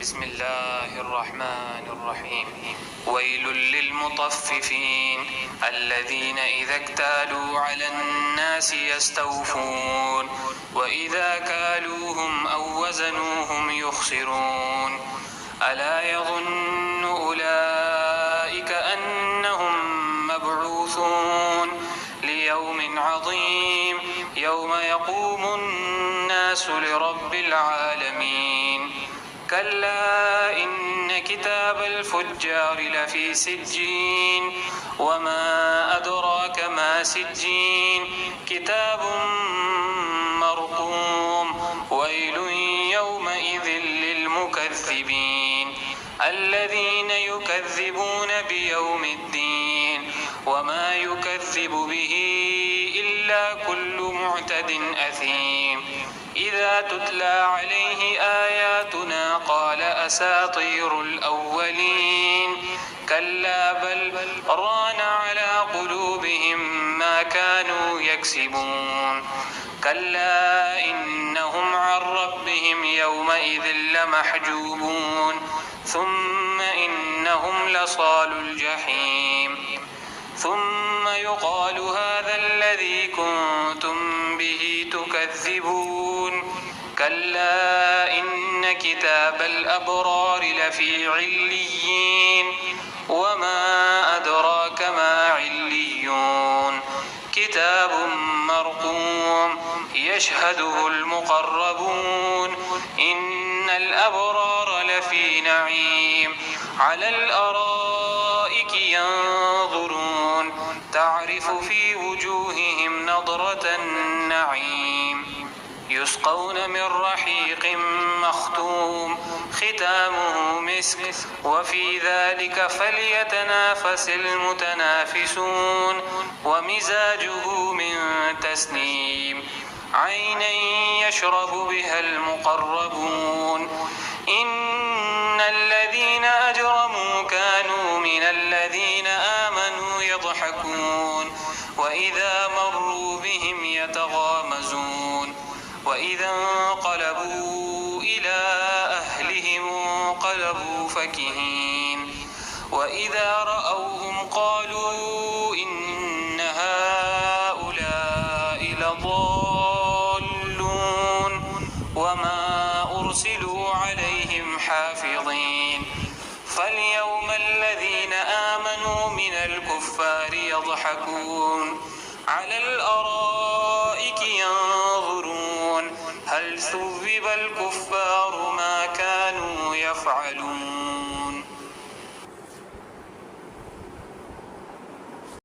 بسم الله الرحمن الرحيم. ويل للمطففين الذين إذا اكتالوا على الناس يستوفون وإذا كالوهم أو وزنوهم يخسرون ألا يظن أولئك أنهم مبعوثون ليوم عظيم يوم يقوم الناس لرب العالمين. كلا إن كتاب الفجار لفي سجين وما أدراك ما سجين كتاب مرقوم. ويل يومئذ للمكذبين الذين يكذبون بيوم الدين وما يكذب به إلا كل معتد أثيم. إذا تتلى عليه آياتنا قال أساطير الأولين كلا بل ران على قلوبهم ما كانوا يكسبون. كلا إنهم عن ربهم يومئذ لمحجوبون ثم إنهم لصال الجحيم. ثم يقال هذا الذي كنتم به تكذبون. كلا إن كتاب الأبرار لفي عليين وما أدراك ما عليون كتاب مرقوم يشهده المقربون. إن الأبرار لفي نعيم على الأرائك ينظرون تعرف في وجوههم نضرة النعيم يسقون من رحيق مختوم ختامه مسك وفي ذلك فليتنافس المتنافسون. ومزاجه من تسنيم عينا يشرب بها المقربون. إن الذين أجرموا كانوا من الذين آمنوا يضحكون وإذا مروا بهم يتغامزون وإذا انقلبوا إلى أهلهم انقلبوا فكهين وإذا رأوهم قالوا إن هؤلاء لضالون وما أرسلوا عليهم حافظين. فاليوم الذين آمنوا من الكفار يضحكون على الأرائك ينظرون هل ثوب الكفار ما كانوا يفعلون.